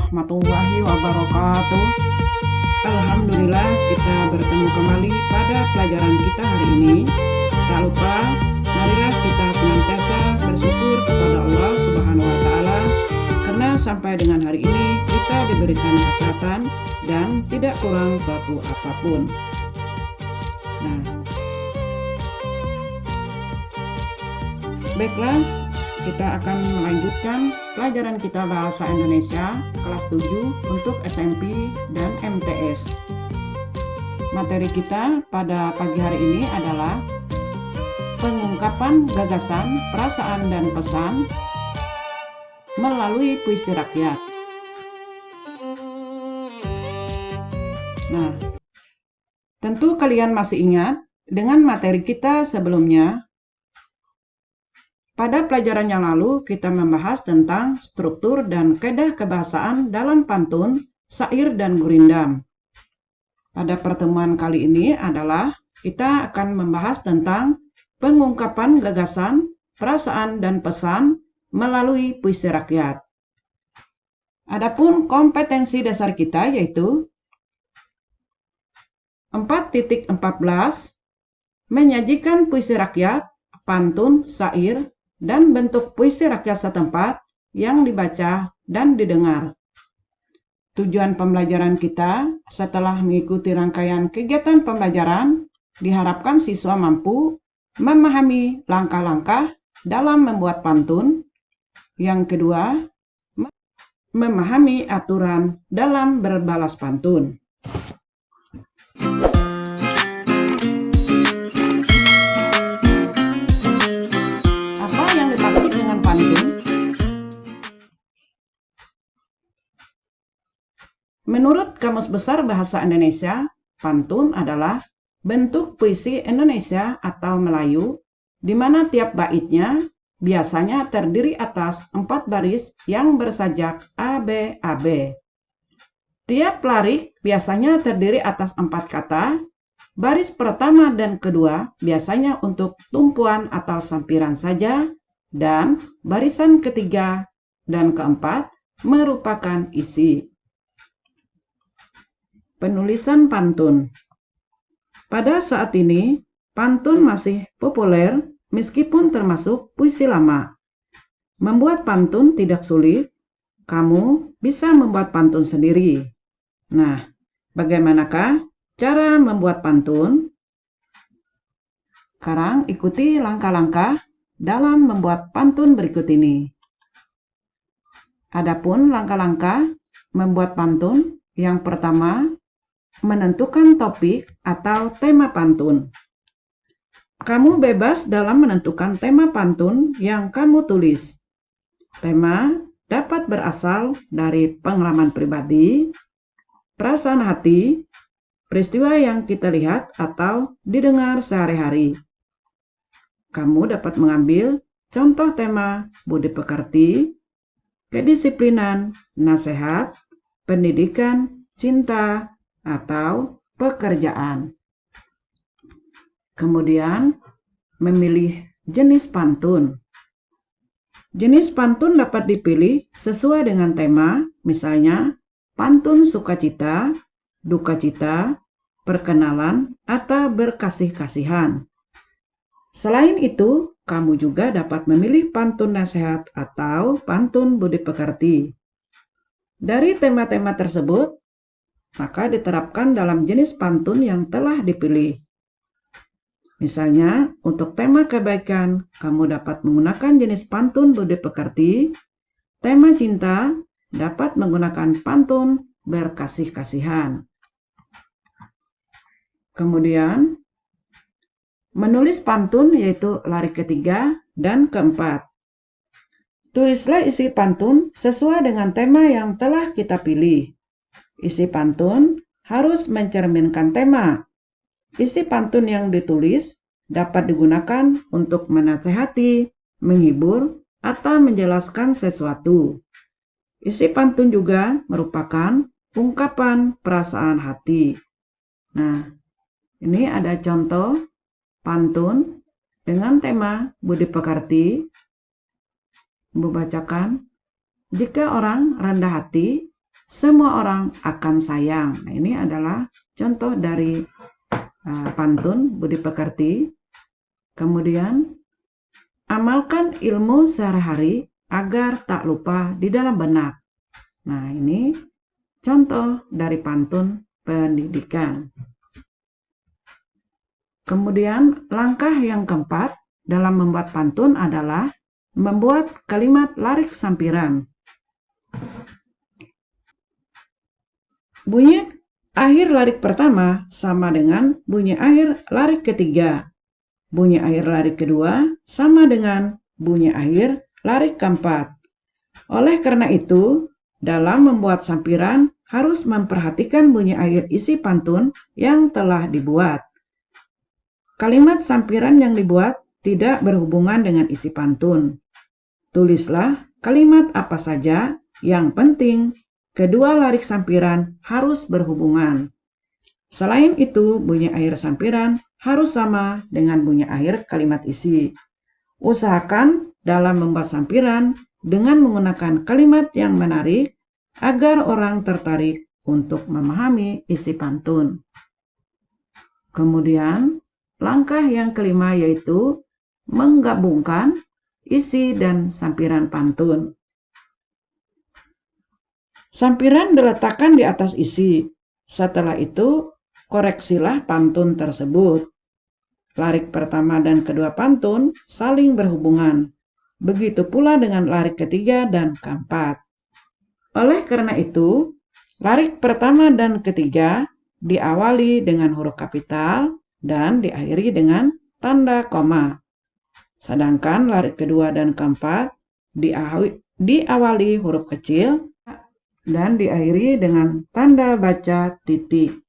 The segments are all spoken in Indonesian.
warahmatullahi wabarakatuh. Alhamdulillah kita bertemu kembali pada pelajaran kita hari ini. Tak lupa, marilah kita senantiasa bersyukur kepada Allah Subhanahu wa Ta'ala, karena sampai dengan hari ini kita diberikan kesehatan dan tidak kurang suatu apapun. Nah, baiklah, kita akan melanjutkan pelajaran kita Bahasa Indonesia kelas 7 untuk SMP dan MTS. Materi kita pada pagi hari ini adalah pengungkapan gagasan, perasaan, dan pesan melalui puisi rakyat. Nah, tentu kalian masih ingat dengan materi kita sebelumnya. Pada pelajaran yang lalu, kita membahas tentang struktur dan kaidah kebahasaan dalam pantun, syair, dan gurindam. Pada pertemuan kali ini adalah kita akan membahas tentang pengungkapan gagasan, perasaan, dan pesan melalui puisi rakyat. Adapun kompetensi dasar kita yaitu 4.14 menyajikan puisi rakyat, pantun, syair, dan bentuk puisi rakyat setempat yang dibaca dan didengar. Tujuan pembelajaran kita setelah mengikuti rangkaian kegiatan pembelajaran, diharapkan siswa mampu memahami langkah-langkah dalam membuat pantun. Yang kedua, memahami aturan dalam berbalas pantun. Menurut Kamus Besar Bahasa Indonesia, pantun adalah bentuk puisi Indonesia atau Melayu, di mana tiap baitnya biasanya terdiri atas 4 baris yang bersajak ABAB. Tiap larik biasanya terdiri atas 4 kata. Baris pertama dan kedua biasanya untuk tumpuan atau sampiran saja, dan barisan ketiga dan keempat merupakan isi. Penulisan pantun. Pada saat ini, pantun masih populer meskipun termasuk puisi lama. Membuat pantun tidak sulit, kamu bisa membuat pantun sendiri. Nah, bagaimanakah cara membuat pantun? Sekarang ikuti langkah-langkah dalam membuat pantun berikut ini. Adapun langkah-langkah membuat pantun, yang pertama, menentukan topik atau tema pantun. Kamu bebas dalam menentukan tema pantun yang kamu tulis. Tema dapat berasal dari pengalaman pribadi, perasaan hati, peristiwa yang kita lihat atau didengar sehari-hari. Kamu dapat mengambil contoh tema budi pekerti, kedisiplinan, nasihat, pendidikan, cinta, atau pekerjaan. Kemudian, memilih jenis pantun. Jenis pantun dapat dipilih sesuai dengan tema, misalnya pantun sukacita, dukacita, perkenalan, atau berkasih-kasihan. Selain itu, kamu juga dapat memilih pantun nasihat atau pantun budi pekerti. Dari tema-tema tersebut, maka diterapkan dalam jenis pantun yang telah dipilih. Misalnya, untuk tema kebaikan, kamu dapat menggunakan jenis pantun budi pekerti. Tema cinta dapat menggunakan pantun berkasih-kasihan. Kemudian, menulis pantun yaitu larik ketiga dan keempat. Tulislah isi pantun sesuai dengan tema yang telah kita pilih. Isi pantun harus mencerminkan tema. Isi pantun yang ditulis dapat digunakan untuk menasehati, menghibur, atau menjelaskan sesuatu. Isi pantun juga merupakan ungkapan perasaan hati. Nah, ini ada contoh pantun dengan tema budi pekerti. Ibu bacakan, jika orang rendah hati, semua orang akan sayang. Nah, ini adalah contoh dari pantun budi pekerti. Kemudian, amalkan ilmu sehari-hari agar tak lupa di dalam benak. Nah, ini contoh dari pantun pendidikan. Kemudian, langkah yang keempat dalam membuat pantun adalah membuat kalimat larik sampiran. Bunyi akhir larik pertama sama dengan bunyi akhir larik ketiga. Bunyi akhir larik kedua sama dengan bunyi akhir larik keempat. Oleh karena itu, dalam membuat sampiran harus memperhatikan bunyi akhir isi pantun yang telah dibuat. Kalimat sampiran yang dibuat tidak berhubungan dengan isi pantun. Tulislah kalimat apa saja, yang penting kedua larik sampiran harus berhubungan. Selain itu, bunyi akhir sampiran harus sama dengan bunyi akhir kalimat isi. Usahakan dalam membuat sampiran dengan menggunakan kalimat yang menarik agar orang tertarik untuk memahami isi pantun. Kemudian, langkah yang kelima yaitu menggabungkan isi dan sampiran pantun. Sampiran diletakkan di atas isi. Setelah itu, koreksilah pantun tersebut. Larik pertama dan kedua pantun saling berhubungan. Begitu pula dengan larik ketiga dan keempat. Oleh karena itu, larik pertama dan ketiga diawali dengan huruf kapital dan diakhiri dengan tanda koma. Sedangkan larik kedua dan keempat diawali huruf kecil dan diakhiri dengan tanda baca titik.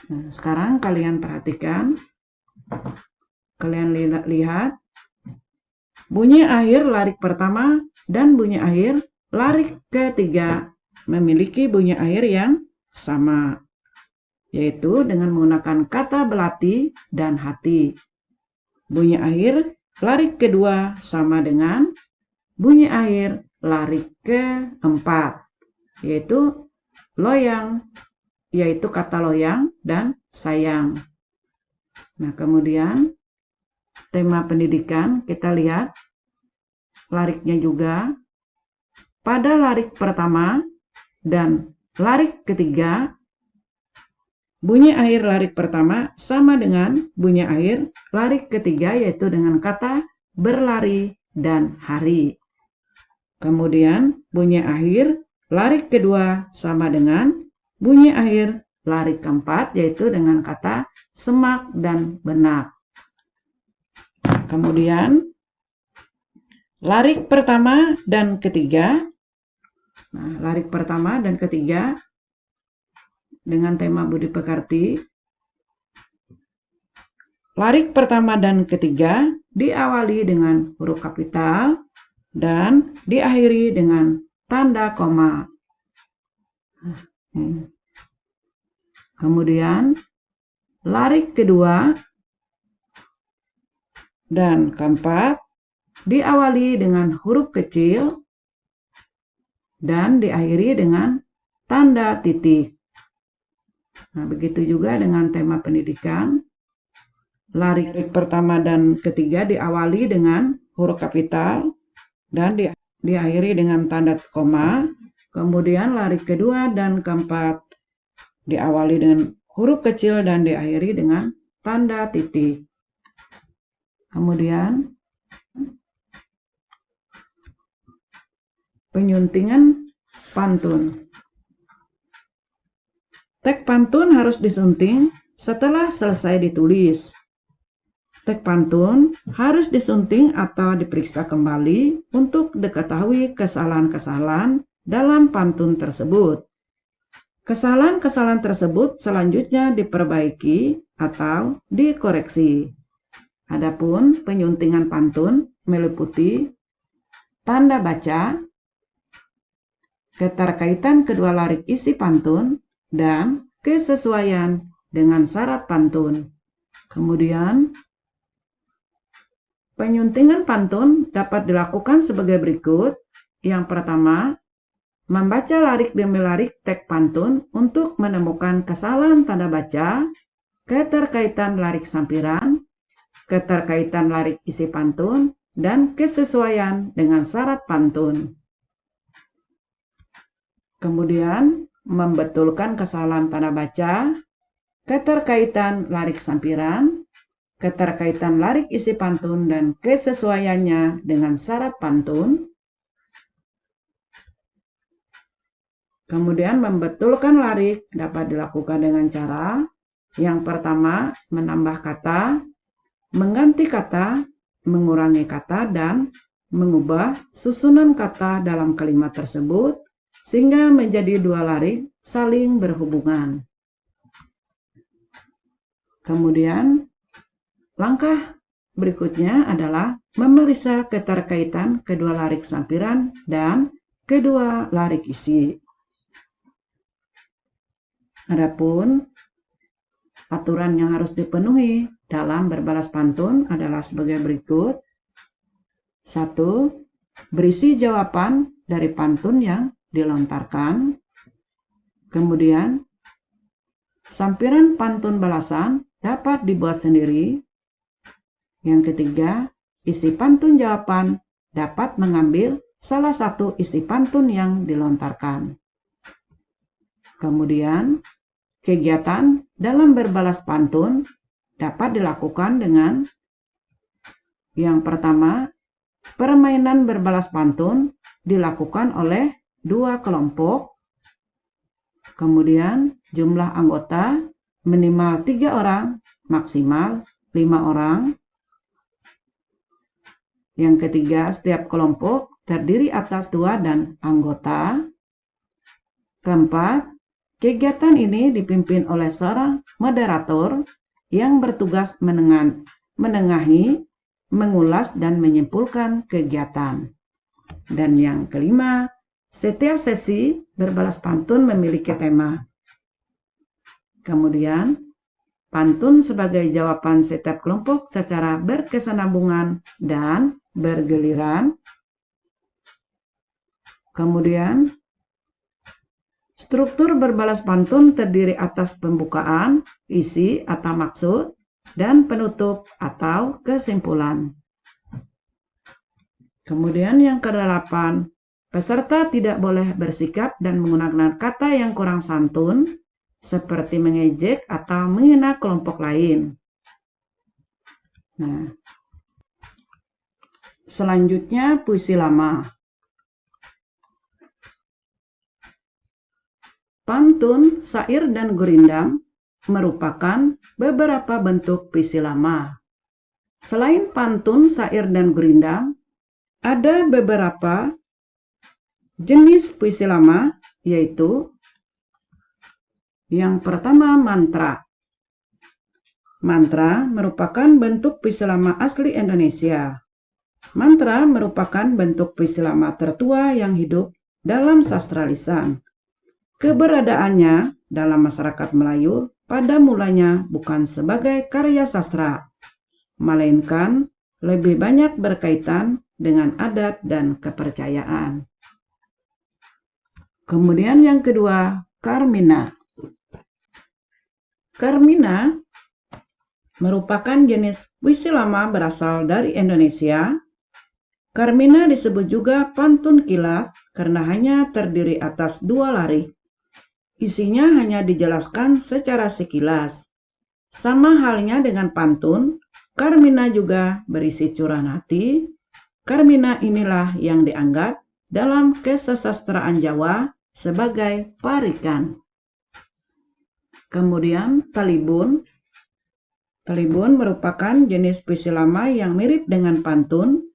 Nah, sekarang kalian perhatikan, kalian lihat bunyi akhir larik pertama dan bunyi akhir larik ketiga memiliki bunyi akhir yang sama, yaitu dengan menggunakan kata belati dan hati. Bunyi akhir larik kedua sama dengan bunyi akhir larik keempat, yaitu loyang, yaitu kata loyang dan sayang. Nah, kemudian tema pendidikan kita lihat lariknya juga. Pada larik pertama dan larik ketiga, bunyi akhir larik pertama sama dengan bunyi akhir larik ketiga, yaitu dengan kata berlari dan hari. Kemudian bunyi akhir larik kedua sama dengan bunyi akhir larik keempat, yaitu dengan kata semak dan benak. Kemudian larik pertama dan ketiga. Nah, larik pertama dan ketiga dengan tema budi pekerti. Larik pertama dan ketiga diawali dengan huruf kapital dan diakhiri dengan tanda koma. Kemudian larik kedua dan keempat diawali dengan huruf kecil dan diakhiri dengan tanda titik. Nah, begitu juga dengan tema pendidikan. Larik pertama dan ketiga diawali dengan huruf kapital dan diakhiri dengan tanda koma. Kemudian larik kedua dan keempat diawali dengan huruf kecil dan diakhiri dengan tanda titik. Kemudian penyuntingan pantun. Teks pantun harus disunting setelah selesai ditulis. Teks pantun harus disunting atau diperiksa kembali untuk diketahui kesalahan-kesalahan dalam pantun tersebut. Kesalahan-kesalahan tersebut selanjutnya diperbaiki atau dikoreksi. Adapun penyuntingan pantun meliputi tanda baca, keterkaitan kedua larik isi pantun, dan kesesuaian dengan syarat pantun. Kemudian, penyuntingan pantun dapat dilakukan sebagai berikut. Yang pertama, membaca larik demi larik teks pantun untuk menemukan kesalahan tanda baca, keterkaitan larik sampiran, keterkaitan larik isi pantun, dan kesesuaian dengan syarat pantun. Kemudian, membetulkan kesalahan tanda baca, keterkaitan larik sampiran, keterkaitan larik isi pantun, dan kesesuaiannya dengan syarat pantun. Kemudian membetulkan larik dapat dilakukan dengan cara yang pertama, menambah kata, mengganti kata, mengurangi kata, dan mengubah susunan kata dalam kalimat tersebut sehingga menjadi dua larik saling berhubungan. Kemudian, langkah berikutnya adalah memeriksa keterkaitan kedua larik sampiran dan kedua larik isi. Adapun aturan yang harus dipenuhi dalam berbalas pantun adalah sebagai berikut. 1. Berisi jawaban dari pantun yang dilontarkan. Kemudian, sampiran pantun balasan dapat dibuat sendiri. Yang ketiga, isi pantun jawaban dapat mengambil salah satu isi pantun yang dilontarkan. Kemudian, kegiatan dalam berbalas pantun dapat dilakukan dengan yang pertama, permainan berbalas pantun dilakukan oleh dua kelompok. Kemudian, jumlah anggota minimal 3 orang, maksimal 5 orang. Yang ketiga, setiap kelompok terdiri atas 2 dan anggota. Keempat, kegiatan ini dipimpin oleh seorang moderator yang bertugas menengahi, mengulas, dan menyimpulkan kegiatan. Dan yang kelima, setiap sesi berbalas pantun memiliki tema. Kemudian, pantun sebagai jawaban setiap kelompok secara berkesinambungan dan bergiliran. Kemudian, struktur berbalas pantun terdiri atas pembukaan, isi atau maksud, dan penutup atau kesimpulan. Kemudian yang ke-8, peserta tidak boleh bersikap dan menggunakan kata yang kurang santun, seperti mengejek atau menghina kelompok lain. Nah, selanjutnya puisi lama. Pantun, syair, dan gurindam merupakan beberapa bentuk puisi lama. Selain pantun, syair, dan gurindam, ada beberapa jenis puisi lama, yaitu yang pertama, mantra. Mantra merupakan bentuk puisi lama asli Indonesia. Mantra merupakan bentuk puisi lama tertua yang hidup dalam sastra lisan. Keberadaannya dalam masyarakat Melayu pada mulanya bukan sebagai karya sastra, melainkan lebih banyak berkaitan dengan adat dan kepercayaan. Kemudian yang kedua, Carmina. Carmina merupakan jenis puisi lama berasal dari Indonesia. Carmina disebut juga pantun kilat karena hanya terdiri atas 2 larik. Isinya hanya dijelaskan secara sekilas. Sama halnya dengan pantun, Carmina juga berisi curahan hati. Carmina inilah yang dianggap dalam kesusastraan Jawa sebagai parikan. Kemudian talibun. Talibun merupakan jenis puisi lama yang mirip dengan pantun.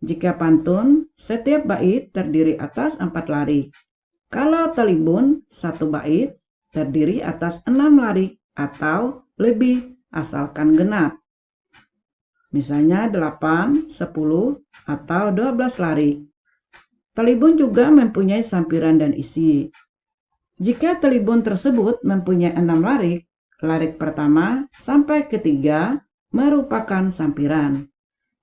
Jika pantun, setiap bait terdiri atas 4 larik. Kalau talibun, 1 bait terdiri atas 6 larik atau lebih asalkan genap. Misalnya 8, 10, atau 12 larik. Talibun juga mempunyai sampiran dan isi. Jika talibun tersebut mempunyai 6 larik, larik pertama sampai ketiga merupakan sampiran.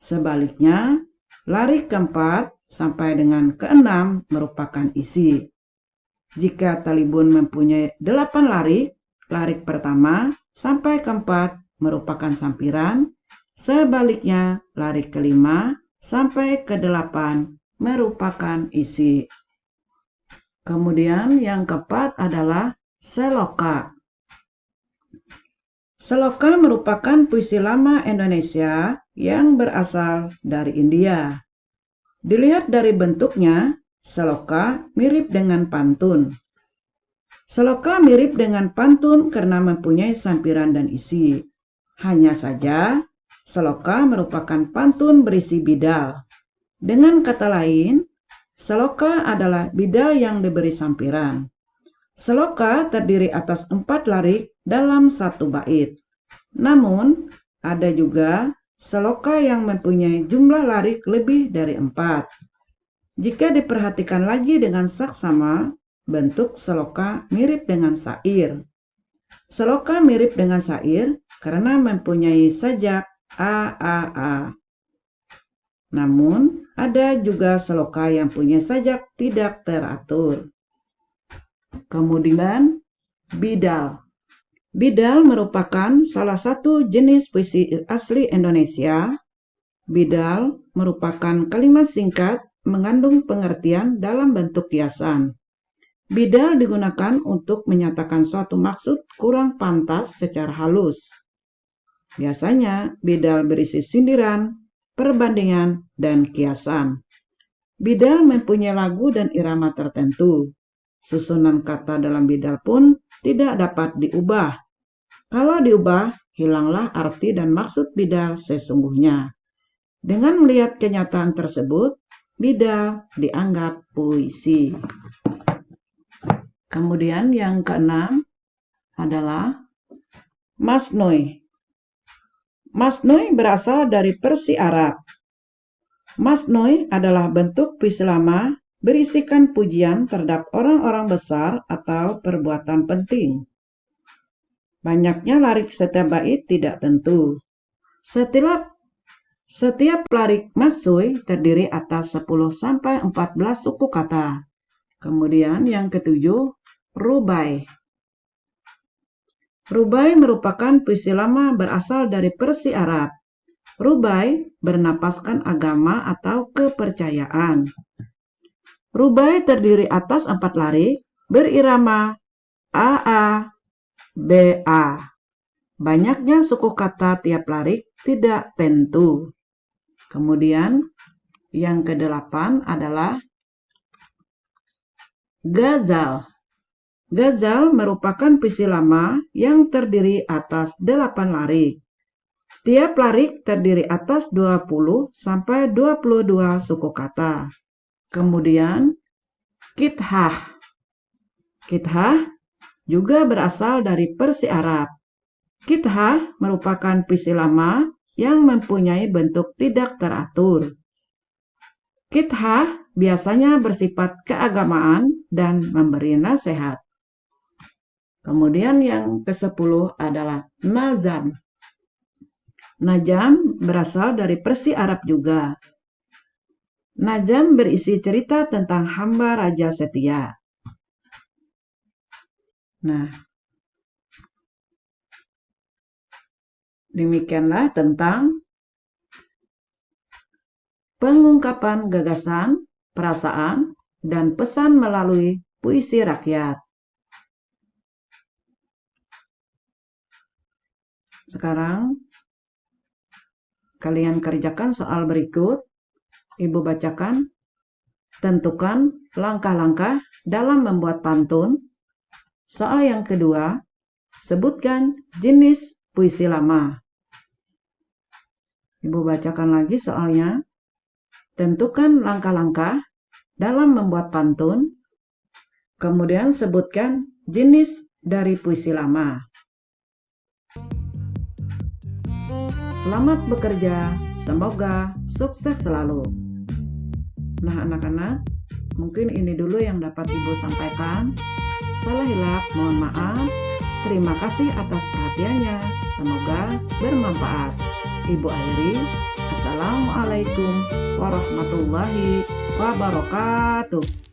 Sebaliknya, larik keempat sampai dengan keenam merupakan isi. Jika talibun mempunyai 8 larik, larik pertama sampai keempat merupakan sampiran, sebaliknya larik kelima sampai ke-8 merupakan isi. Kemudian yang keempat adalah seloka. Seloka merupakan puisi lama Indonesia yang berasal dari India. Dilihat dari bentuknya, seloka mirip dengan pantun. Seloka mirip dengan pantun karena mempunyai sampiran dan isi. Hanya saja, seloka merupakan pantun berisi bidal. Dengan kata lain, seloka adalah bidal yang diberi sampiran. Seloka terdiri atas 4 larik dalam 1 bait. Namun, ada juga seloka yang mempunyai jumlah larik lebih dari 4. Jika diperhatikan lagi dengan saksama, bentuk seloka mirip dengan syair. Seloka mirip dengan syair karena mempunyai sajak a. Namun, ada juga seloka yang punya sajak tidak teratur. Kemudian, bidal. Bidal merupakan salah satu jenis puisi asli Indonesia. Bidal merupakan kalimat singkat mengandung pengertian dalam bentuk kiasan. Bidal digunakan untuk menyatakan suatu maksud kurang pantas secara halus. Biasanya, bidal berisi sindiran, perbandingan, dan kiasan. Bidal mempunyai lagu dan irama tertentu. Susunan kata dalam bidal pun tidak dapat diubah. Kalau diubah, hilanglah arti dan maksud bidal sesungguhnya. Dengan melihat kenyataan tersebut, bidal dianggap puisi. Kemudian yang keenam adalah masnoi. Masnoi berasal dari Persi Arab. Masnoi adalah bentuk puisi lama berisikan pujian terhadap orang-orang besar atau perbuatan penting. Banyaknya larik setiap bait tidak tentu. Setiap larik masnoi terdiri atas 10-14 suku kata. Kemudian yang ketujuh, rubai. Rubai merupakan puisi lama berasal dari Persi Arab. Rubai bernapaskan agama atau kepercayaan. Rubai terdiri atas 4 larik, berirama AA, BA. Banyaknya suku kata tiap larik tidak tentu. Kemudian yang ke-8 adalah ghazal. Ghazal merupakan puisi lama yang terdiri atas 8 larik. Tiap larik terdiri atas 20-22 suku kata. Kemudian, kithah. Kithah juga berasal dari Persi Arab. Kithah merupakan puisi lama yang mempunyai bentuk tidak teratur. Kithah biasanya bersifat keagamaan dan memberi nasihat. Kemudian yang ke-10 adalah nazam. Najam berasal dari Persi Arab juga. Najam berisi cerita tentang hamba raja setia. Nah, demikianlah tentang pengungkapan gagasan, perasaan, dan pesan melalui puisi rakyat. Sekarang, kalian kerjakan soal berikut. Ibu bacakan, tentukan langkah-langkah dalam membuat pantun. Soal yang kedua, sebutkan jenis puisi lama. Ibu bacakan lagi soalnya. Tentukan langkah-langkah dalam membuat pantun. Kemudian sebutkan jenis dari puisi lama. Selamat bekerja, semoga sukses selalu. Nah anak-anak, mungkin ini dulu yang dapat Ibu sampaikan. Salah hilap, mohon maaf. Terima kasih atas perhatiannya. Semoga bermanfaat. Ibu akhiri. Assalamualaikum warahmatullahi wabarakatuh.